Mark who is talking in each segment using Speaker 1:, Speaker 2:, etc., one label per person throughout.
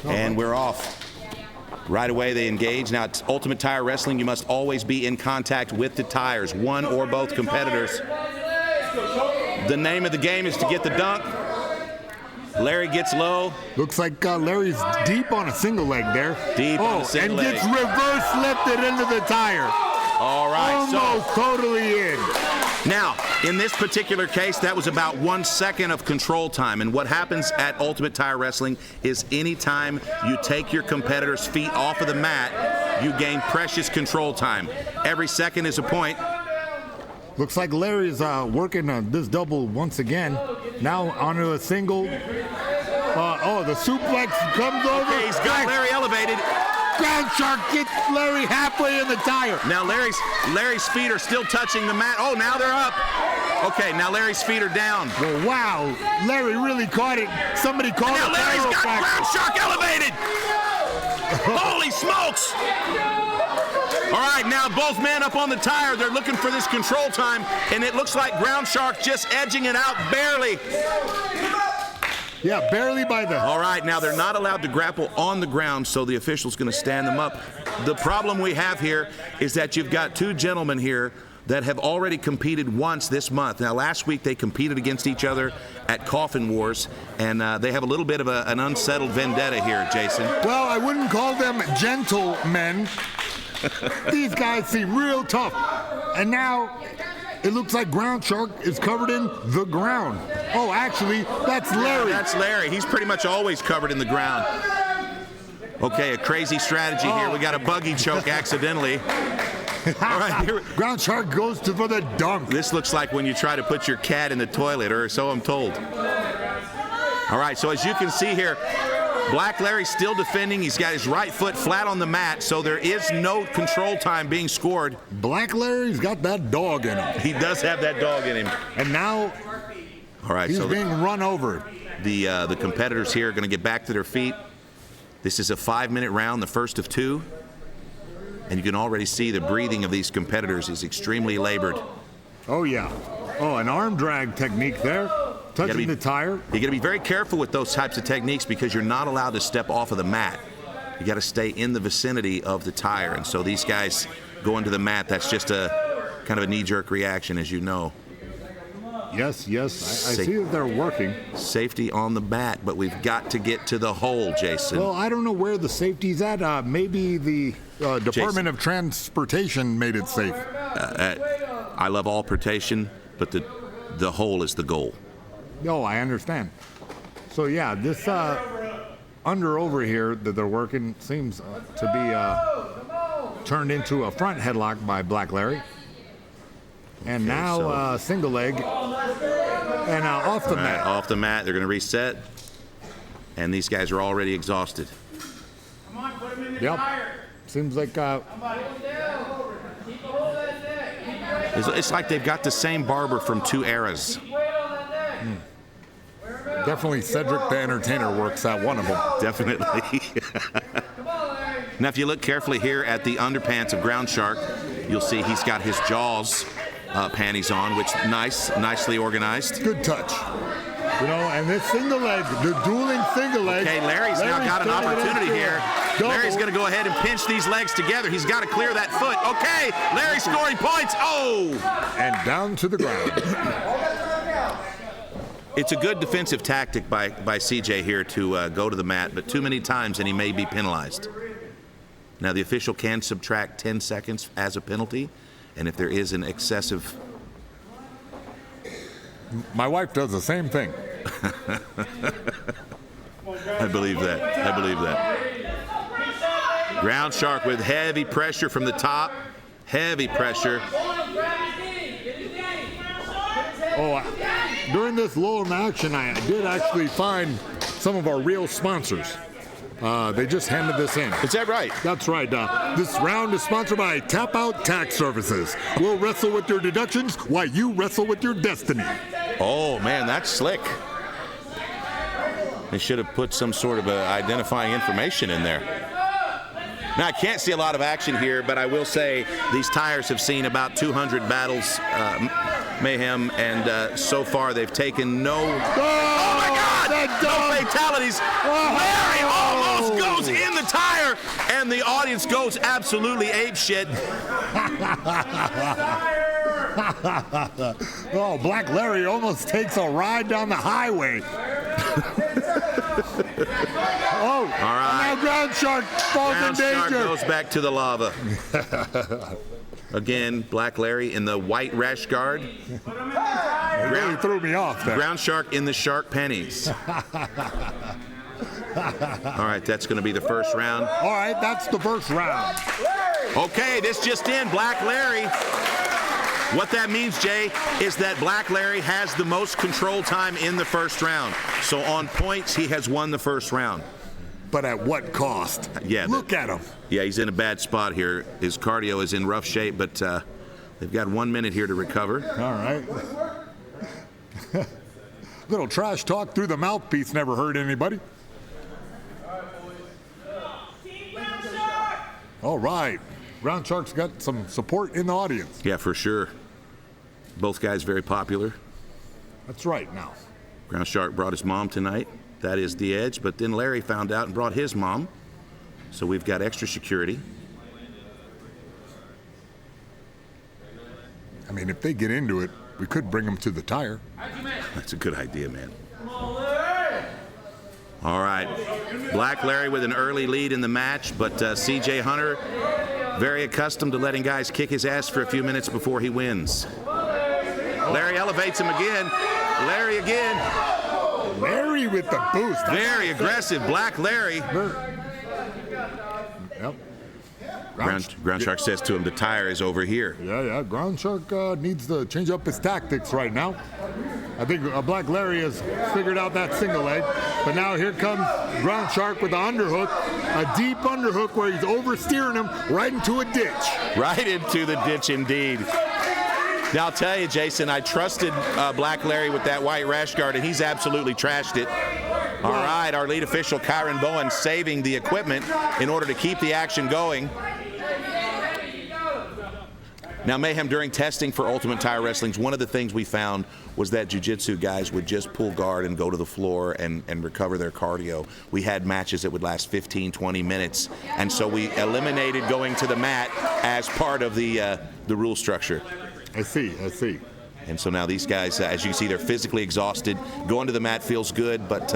Speaker 1: And we're off. Right away they engage. Now it's Ultimate Tire Wrestling. You must always be in contact with the tires, one or both competitors. The name of the game is to get the dunk. Larry gets low.
Speaker 2: Looks like Larry's deep on a single leg there.
Speaker 1: Deep on a single leg.
Speaker 2: And gets reverse lifted into the tire.
Speaker 1: All right.
Speaker 2: Almost totally in.
Speaker 1: Now, in this particular case, that was about 1 second of control time. And what happens at Ultimate Tire Wrestling is anytime you take your competitor's feet off of the mat, you gain precious control time. Every second is a point.
Speaker 2: Looks like Larry's working on this double once again. Now onto a single. The suplex comes over.
Speaker 1: Okay, he's got Larry elevated.
Speaker 2: Groundshark gets Larry halfway in the tire.
Speaker 1: Now Larry's feet are still touching the mat. Oh, now they're up. Okay, now Larry's feet are down.
Speaker 2: Well, wow, Larry really caught it. Somebody called it.
Speaker 1: Now Larry's got Groundshark elevated. Holy smokes! All right, now both men up on the tire. They're looking for this control time, and it looks like Groundshark just edging it out barely.
Speaker 2: Yeah, barely by the...
Speaker 1: All right, now they're not allowed to grapple on the ground, so the official's going to stand them up. The problem we have here is that you've got two gentlemen here that have already competed once this month. Now, last week they competed against each other at Coffin Wars, and they have a little bit of an unsettled vendetta here, Jason.
Speaker 2: Well, I wouldn't call them gentlemen. These guys seem real tough. And now it looks like Groundshark is covered in the ground. Oh, actually, that's Larry.
Speaker 1: Yeah, that's Larry. He's pretty much always covered in the ground. Okay, a crazy strategy here. We got a buggy choke accidentally. All right, here.
Speaker 2: Groundshark goes for the dunk.
Speaker 1: This looks like when you try to put your cat in the toilet, or so I'm told. All right, so as you can see here, Black Larry's still defending. He's got his right foot flat on the mat, so there is no control time being scored.
Speaker 2: Black Larry's got that dog in him.
Speaker 1: He does have that dog in him.
Speaker 2: And now he's being run over.
Speaker 1: The competitors here are going to get back to their feet. This is a 5-minute round, the first of 2. And you can already see the breathing of these competitors is extremely labored.
Speaker 2: Oh, yeah. Oh, an arm drag technique there. Touching the tire.
Speaker 1: You got to be very careful with those types of techniques because you're not allowed to step off of the mat. You got to stay in the vicinity of the tire. And so these guys going to the mat, that's just a kind of a knee-jerk reaction, as you know.
Speaker 2: Yes. I see that they're working.
Speaker 1: Safety on the mat, but we've got to get to the hole, Jason.
Speaker 2: Well, I don't know where the safety's at. Maybe the Department of Transportation made it safe.
Speaker 1: I love all portation, but the hole is the goal.
Speaker 2: No, I understand. So yeah, this over here that they're working seems to be turned into a front headlock by Black Larry. And okay, now single leg and off the mat.
Speaker 1: Off the mat, they're going to reset. And these guys are already exhausted.
Speaker 2: Come on, put them in the tire. Seems like
Speaker 1: it's like they've got the same barber from 2 eras.
Speaker 2: Definitely Cedric the Entertainer works at one of them.
Speaker 1: Definitely. Now, if you look carefully here at the underpants of Groundshark, you'll see he's got his Jaws panties on, which nicely organized.
Speaker 2: Good touch. You know, and this single leg, the dueling single leg.
Speaker 1: Okay, Larry's now got an opportunity here. Larry's going to go ahead and pinch these legs together. He's got to clear that foot. Okay, Larry's scoring points. Oh!
Speaker 2: And down to the ground.
Speaker 1: It's a good defensive tactic by CJ here to go to the mat, but too many times and he may be penalized. Now, the official can subtract 10 seconds as a penalty, and if there is an excessive...
Speaker 2: My wife does the same thing.
Speaker 1: I believe that. Groundshark with heavy pressure from the top. Heavy pressure.
Speaker 2: During this lower action, I did actually find some of our real sponsors. They just handed this in.
Speaker 1: Is that right?
Speaker 2: That's right. This round is sponsored by Tap Out Tax Services. We'll wrestle with your deductions while you wrestle with your destiny.
Speaker 1: Oh, man, that's slick. They should have put some sort of identifying information in there. Now, I can't see a lot of action here, but I will say these tires have seen about 200 battles, Mayhem, and so far they've taken no...
Speaker 2: Oh my God! The
Speaker 1: No fatalities. Larry almost goes in the tire, and the audience goes absolutely apeshit.
Speaker 2: Oh, Black Larry almost takes a ride down the highway. Oh,
Speaker 1: all right.
Speaker 2: Now Groundshark falls in danger.
Speaker 1: Groundshark goes back to the lava. Again, Black Larry in the white rash guard.
Speaker 2: It really threw me off there.
Speaker 1: Groundshark in the shark pennies. All right, that's going to be the first round.
Speaker 2: All right, that's the first round.
Speaker 1: Okay, this just in, Black Larry. What that means, Jay, is that Black Larry has the most control time in the first round. So on points, he has won the first round.
Speaker 2: But at what cost?
Speaker 1: Yeah.
Speaker 2: Look at him.
Speaker 1: Yeah, he's in a bad spot here. His cardio is in rough shape, but they've got 1 minute here to recover.
Speaker 2: All right. Little trash talk through the mouthpiece never hurt anybody. All right. Groundshark's got some support in the audience.
Speaker 1: Yeah, for sure. Both guys very popular.
Speaker 2: That's right now.
Speaker 1: Groundshark brought his mom tonight. That is the edge. But then Larry found out and brought his mom. So we've got extra security.
Speaker 2: I mean, if they get into it, we could bring them to the tire.
Speaker 1: That's a good idea, man. All right. Black Larry with an early lead in the match, but CJ Hunter very accustomed to letting guys kick his ass for a few minutes before he wins. Larry elevates him again. Larry again.
Speaker 2: Larry with the boost.
Speaker 1: Very aggressive, Black Larry.
Speaker 2: Yep.
Speaker 1: Groundshark says to him, the tire is over here.
Speaker 2: Yeah. Groundshark needs to change up his tactics right now. I think Black Larry has figured out that single leg. But now here comes Groundshark with the underhook. A deep underhook where he's oversteering him right into a ditch.
Speaker 1: Right into the ditch, indeed. Now, I'll tell you, Jason, I trusted Black Larry with that white rash guard, and he's absolutely trashed it. All right, our lead official, Kyron Bowen, saving the equipment in order to keep the action going. Now, Mayhem, during testing for Ultimate Tire Wrestling, one of the things we found was that jiu-jitsu guys would just pull guard and go to the floor and recover their cardio. We had matches that would last 15, 20 minutes, and so we eliminated going to the mat as part of the rule structure.
Speaker 2: I see.
Speaker 1: And so now these guys, as you can see, they're physically exhausted. Going to the mat feels good, but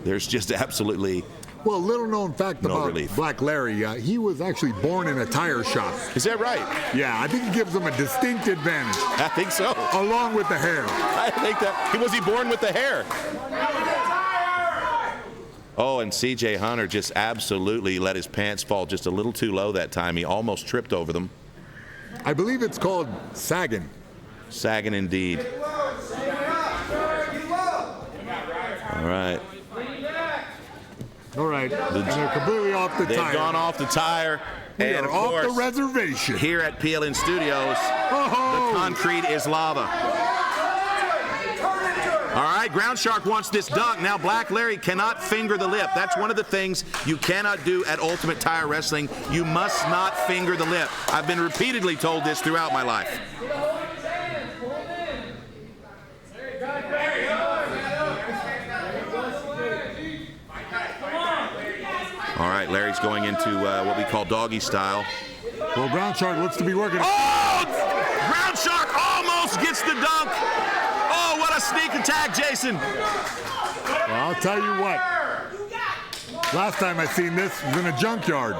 Speaker 1: there's just absolutely
Speaker 2: Well, little known fact about
Speaker 1: relief.
Speaker 2: Black Larry, he was actually born in a tire shop.
Speaker 1: Is that right?
Speaker 2: Yeah, I think it gives him a distinct advantage.
Speaker 1: I think so.
Speaker 2: Along with the hair.
Speaker 1: I think that. Was he born with the hair? Oh, and CJ Hunter just absolutely let his pants fall just a little too low that time. He almost tripped over them.
Speaker 2: I believe it's called sagging.
Speaker 1: Sagging indeed. All right.
Speaker 2: All right. And they're completely off the
Speaker 1: They've
Speaker 2: tire.
Speaker 1: gone off the tire.
Speaker 2: We
Speaker 1: And
Speaker 2: are
Speaker 1: of
Speaker 2: off
Speaker 1: course,
Speaker 2: the reservation.
Speaker 1: here at PLN Studios,
Speaker 2: Oh!
Speaker 1: the concrete is lava. All right, Groundshark wants this dunk. Now, Black Larry cannot finger the lip. That's one of the things you cannot do at Ultimate Tire Wrestling. You must not finger the lip. I've been repeatedly told this throughout my life. All right, Larry's going into what we call doggy style.
Speaker 2: Well, Groundshark looks to be working.
Speaker 1: Oh! Groundshark almost gets the dunk. Oh, what a sneak attack, Jason.
Speaker 2: Well, I'll tell you what. Last time I seen this was in a junkyard.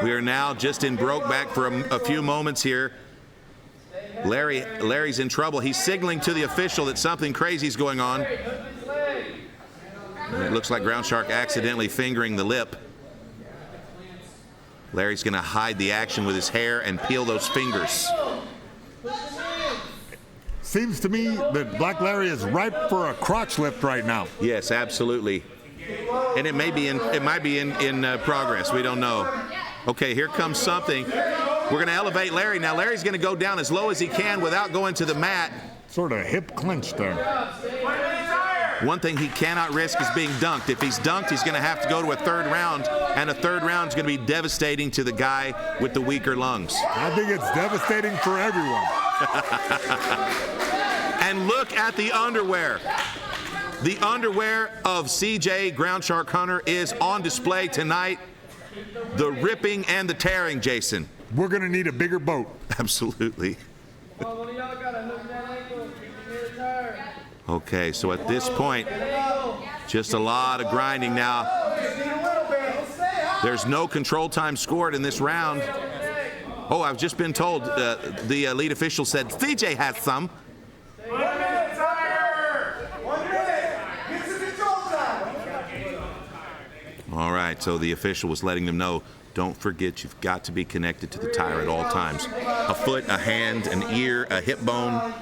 Speaker 1: We are now just in Brokeback for a few moments here. Larry's in trouble. He's signaling to the official that something crazy is going on. And it looks like Groundshark accidentally fingering the lip. Larry's going to hide the action with his hair and peel those fingers.
Speaker 2: Seems to me that Black Larry is ripe for a crotch lift right now.
Speaker 1: Yes, absolutely. And it might be in progress. We don't know. Okay, here comes something. We're going to elevate Larry. Now, Larry's going to go down as low as he can without going to the mat.
Speaker 2: Sort of hip clenched there.
Speaker 1: One thing he cannot risk is being dunked. If he's dunked, he's going to have to go to a third round, and a third round is going to be devastating to the guy with the weaker lungs.
Speaker 2: I think it's devastating for everyone.
Speaker 1: And look at the underwear. The underwear of CJ Groundshark Hunter is on display tonight. The ripping and the tearing, Jason.
Speaker 2: We're going to need a bigger boat.
Speaker 1: Absolutely. Okay, so at this point, just a lot of grinding now. There's no control time scored in this round. Oh, I've just been told the lead official said CJ has some.
Speaker 3: 1 minute, tire! 1 minute! Get some control time!
Speaker 1: All right, so the official was letting them know, don't forget you've got to be connected to the tire at all times. A foot, a hand, an ear, a hip bone,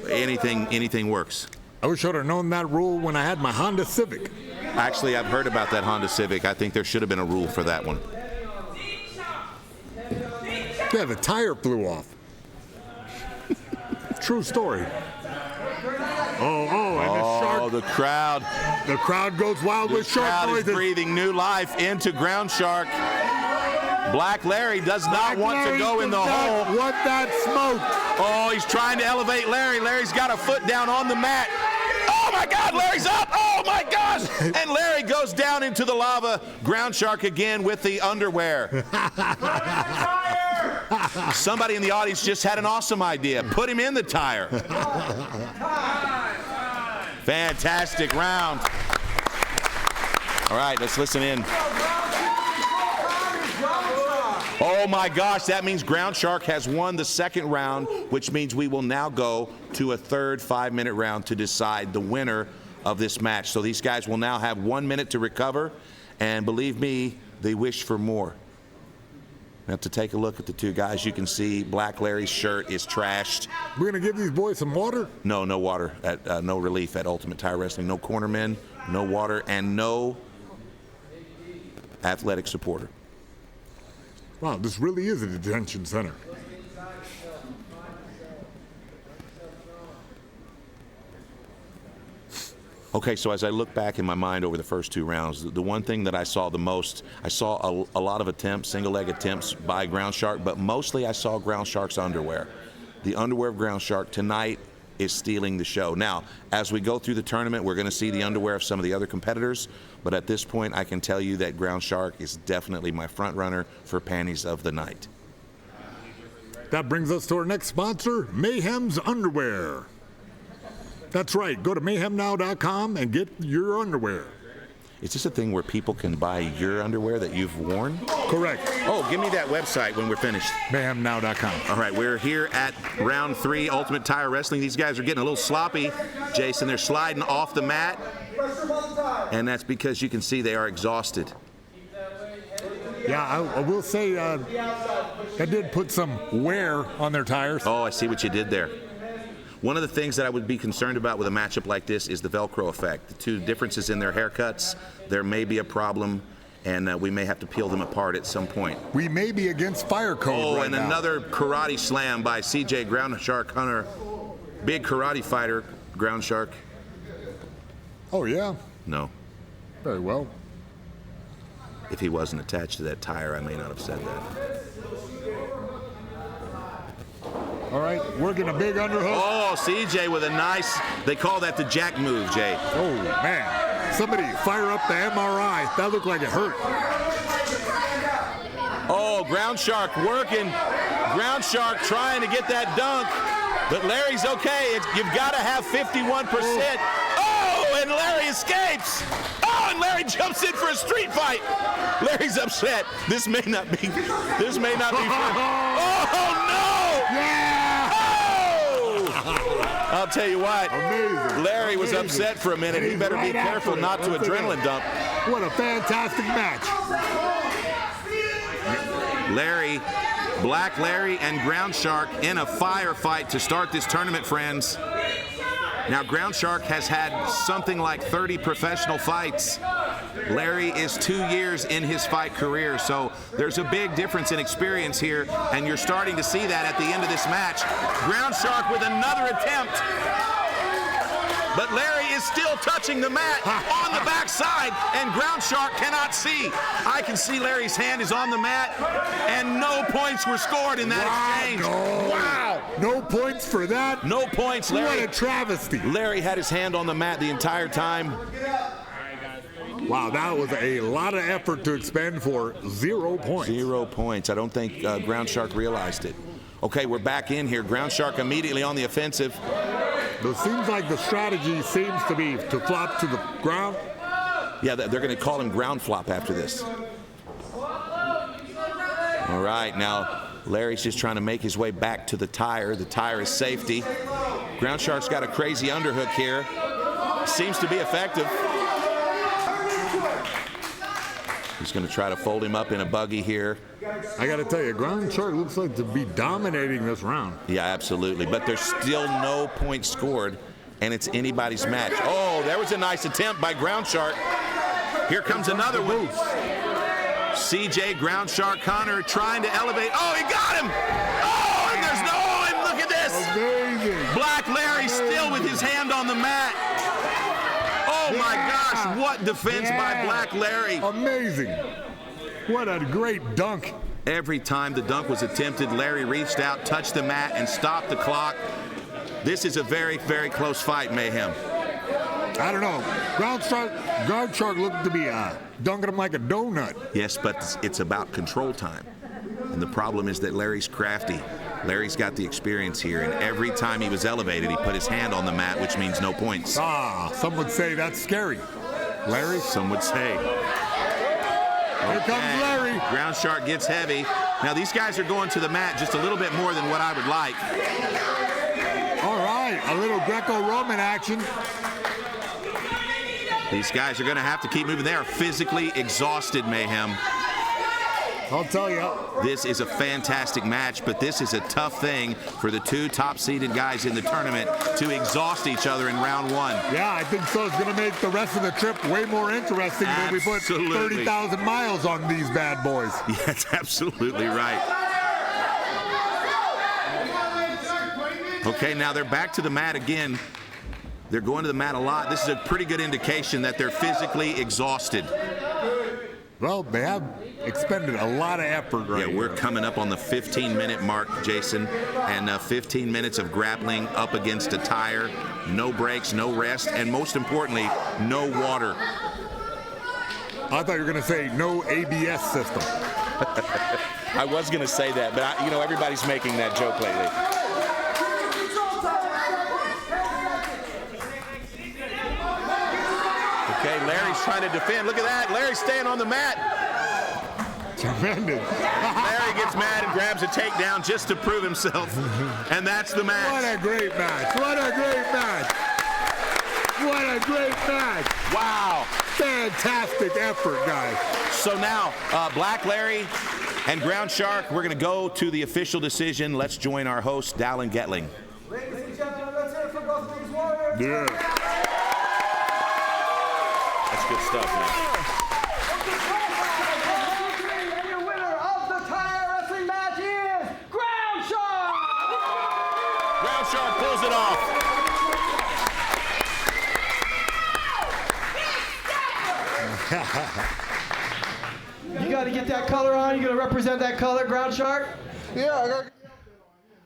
Speaker 1: anything works.
Speaker 2: I wish I'd have known that rule when I had my Honda Civic.
Speaker 1: Actually, I've heard about that Honda Civic. I think there should have been a rule for that one.
Speaker 2: Yeah, the tire flew off. True story. And
Speaker 1: The crowd.
Speaker 2: the crowd goes wild with
Speaker 1: The
Speaker 2: shark
Speaker 1: crowd is
Speaker 2: noises.
Speaker 1: breathing new life into Groundshark. Black Larry does not want to go in the hole.
Speaker 2: Want that smoke?
Speaker 1: Oh, he's trying to elevate Larry. Larry's got a foot down on the mat. Oh my God, Larry's up! Oh my gosh! And Larry goes down into the lava. Groundshark again with the underwear. Somebody in the audience just had an awesome idea. Put him in the tire. Fantastic round. All right, let's listen in. Oh my gosh, that means Groundshark has won the second round, which means we will now go to a third 5-minute round to decide the winner of this match. So these guys will now have 1 minute to recover, and believe me, they wish for more. Now to take a look at the two guys, you can see Black Larry's shirt is trashed.
Speaker 2: We're going to give these boys some water?
Speaker 1: No water, no relief at Ultimate Tire Wrestling. No cornermen, no water, and no athletic supporter.
Speaker 2: Wow, this really is a detention center.
Speaker 1: Okay, so as I look back in my mind over the first two rounds, the one thing that I saw the most, I saw a lot of attempts, single-leg attempts by Groundshark, but mostly I saw Groundshark's underwear. The underwear of Groundshark tonight is stealing the show. Now, as we go through the tournament, we're going to see the underwear of some of the other competitors, but at this point, I can tell you that Groundshark is definitely my front runner for panties of the night.
Speaker 2: That brings us to our next sponsor, Mayhem's Underwear. That's right, go to mayhemnow.com and get your underwear.
Speaker 1: Is this a thing where people can buy your underwear that you've worn?
Speaker 2: Correct.
Speaker 1: Oh, give me that website when we're finished.
Speaker 2: Mayhemnow.com.
Speaker 1: All right, we're here at round 3, Ultimate Tire Wrestling. These guys are getting a little sloppy, Jason. They're sliding off the mat, and that's because you can see they are exhausted.
Speaker 2: Yeah, I will say that did put some wear on their tires.
Speaker 1: Oh, I see what you did there. One of the things that I would be concerned about with a matchup like this is the Velcro effect. The two differences in their haircuts, there may be a problem, and we may have to peel them apart at some point.
Speaker 2: We may be against fire code right
Speaker 1: and
Speaker 2: now.
Speaker 1: Another karate slam by CJ Groundshark Hunter. Big karate fighter, Groundshark.
Speaker 2: Oh, yeah?
Speaker 1: No.
Speaker 2: Very well.
Speaker 1: If he wasn't attached to that tire, I may not have said that.
Speaker 2: All right, working a big underhook.
Speaker 1: Oh, CJ with a nice, they call that the jack move, Jay.
Speaker 2: Oh, man. Somebody fire up the MRI. That looked like it hurt.
Speaker 1: Oh, Groundshark working. Groundshark trying to get that dunk. But Larry's okay. You've got to have 51%. Oh, and Larry escapes. Oh, and Larry jumps in for a street fight. Larry's upset. This may not be fun. Oh, no!
Speaker 2: Yeah!
Speaker 1: I'll tell you what,
Speaker 2: Amazing.
Speaker 1: Larry was upset for a minute. He better be careful not to adrenaline dump.
Speaker 2: What a fantastic match.
Speaker 1: Larry, Black Larry and Groundshark in a firefight to start this tournament, friends. Now, Groundshark has had something like 30 professional fights. Larry is 2 years in his fight career, so there's a big difference in experience here, and you're starting to see that at the end of this match. Groundshark with another attempt, but Larry is is still touching the mat on the backside, and Groundshark cannot see. I can see Larry's hand is on the mat, and no points were scored in that exchange. Wow.
Speaker 2: No points for that?
Speaker 1: No points, Larry.
Speaker 2: What a travesty.
Speaker 1: Larry had his hand on the mat the entire time.
Speaker 2: Wow, that was a lot of effort to expend for 0 points.
Speaker 1: 0 points. I don't think Groundshark realized it. Okay, we're back in here. Groundshark immediately on the offensive.
Speaker 2: It seems like the strategy seems to be to flop to the ground.
Speaker 1: Yeah, they're going to call him ground flop after this. All right, now Larry's just trying to make his way back to the tire. The tire is safety. Groundshark's got a crazy underhook here. Seems to be effective. He's going to try to fold him up in a buggy here.
Speaker 2: I got to tell you, Groundshark looks like to be dominating this round.
Speaker 1: Yeah, absolutely. But there's still no points scored, and it's anybody's match. Oh, there was a nice attempt by Groundshark. Here comes another one. CJ Groundshark Connor trying to elevate. Oh, he got him! Oh, and there's no, and look at this!
Speaker 2: Amazing.
Speaker 1: Black Larry still with his hand on the mat. Oh my gosh, what defense by Black Larry.
Speaker 2: Amazing. What a great dunk.
Speaker 1: Every time the dunk was attempted, Larry reached out, touched the mat, and stopped the clock. This is a very, very close fight, Mayhem.
Speaker 2: I don't know. Groundshark looked to be dunking him like a donut.
Speaker 1: Yes, but it's about control time. And the problem is that Larry's crafty. Larry's got the experience here, and every time he was elevated, he put his hand on the mat, which means no points.
Speaker 2: Some would say that's scary. Larry?
Speaker 1: Some would say.
Speaker 2: Here comes Larry.
Speaker 1: Groundshark gets heavy. Now, these guys are going to the mat just a little bit more than what I would like.
Speaker 2: All right, a little Greco-Roman action.
Speaker 1: These guys are going to have to keep moving. They are physically exhausted, Mayhem.
Speaker 2: I'll tell you.
Speaker 1: This is a fantastic match, but this is a tough thing for the two top-seeded guys in the tournament to exhaust each other in round one.
Speaker 2: Yeah, I think so. It's going to make the rest of the trip way more interesting when we put 30,000 miles on these bad boys.
Speaker 1: Yeah, that's absolutely right. Okay, now they're back to the mat again. They're going to the mat a lot. This is a pretty good indication that they're physically exhausted.
Speaker 2: Well, they have expended a lot of effort right
Speaker 1: here. Yeah, we're coming up on the 15-minute mark, Jason, and 15 minutes of grappling up against a tire, no breaks, no rest, and most importantly, no water.
Speaker 2: I thought you were going to say no ABS system.
Speaker 1: I was going to say that, but everybody's making that joke lately. Okay, Larry's trying to defend. Look at that. Larry's staying on the mat.
Speaker 2: Tremendous.
Speaker 1: Larry gets mad and grabs a takedown just to prove himself. And that's the match.
Speaker 2: What a great match. What a great match. What a great match.
Speaker 1: Wow.
Speaker 2: Fantastic effort, guys.
Speaker 1: So now, Black Larry and Groundshark, we're going to go to the official decision. Let's join our host, Dallin Getling.
Speaker 3: Ladies and gentlemen, let's hear it for both of these warriors.
Speaker 2: Yeah.
Speaker 1: That's good stuff, man.
Speaker 3: And your winner of the tire wrestling match is Groundshark!
Speaker 1: Groundshark pulls it off.
Speaker 4: You got to get that color on. You going to represent that color, Groundshark?
Speaker 3: Yeah,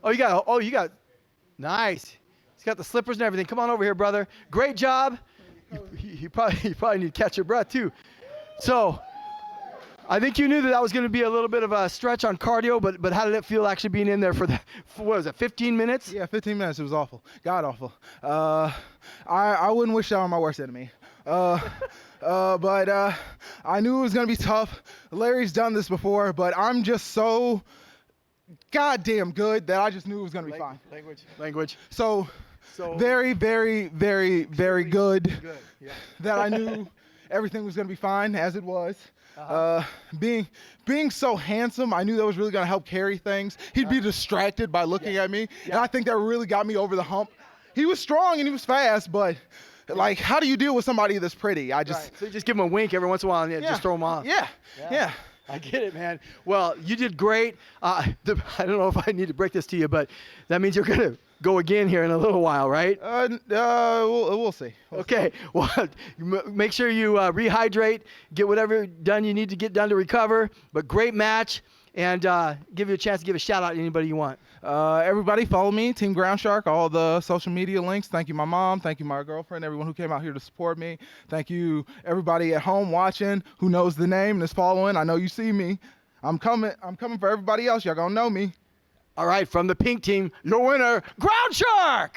Speaker 3: I got.
Speaker 4: You got. Nice. He's got the slippers and everything. Come on over here, brother. Great job. You probably need to catch your breath too. So, I think you knew that was going to be a little bit of a stretch on cardio, but how did it feel actually being in there for what was it, 15 minutes?
Speaker 5: Yeah, 15 minutes. It was awful. God awful. I wouldn't wish that on my worst enemy. But I knew it was going to be tough. Larry's done this before, but I'm just so goddamn good that I just knew it was going to be fine.
Speaker 4: Language.
Speaker 5: So very, very, very, very good.
Speaker 4: Yeah.
Speaker 5: That I knew everything was going to be fine, as it was. Being so handsome, I knew that was really going to help carry things. He'd be distracted by looking at me, and I think that really got me over the hump. He was strong and he was fast, but like, how do you deal with somebody this pretty?
Speaker 4: So you just give him a wink every once in a while and just throw him off.
Speaker 5: Yeah.
Speaker 4: I get it, man. Well, you did great. I don't know if I need to break this to you, but that means you're going to go again here in a little while, right?
Speaker 5: We'll see.
Speaker 4: Okay. Well, make sure you rehydrate, get whatever done you need to get done to recover. But great match, and give you a chance to give a shout out to anybody you want.
Speaker 5: Everybody follow me, Team Groundshark, all the social media links. Thank you, my mom. Thank you, my girlfriend, everyone who came out here to support me. Thank you, everybody at home watching who knows the name and is following. I know you see me. I'm coming for everybody else. Y'all gonna know me.
Speaker 4: All right, from the pink team, your winner, Groundshark!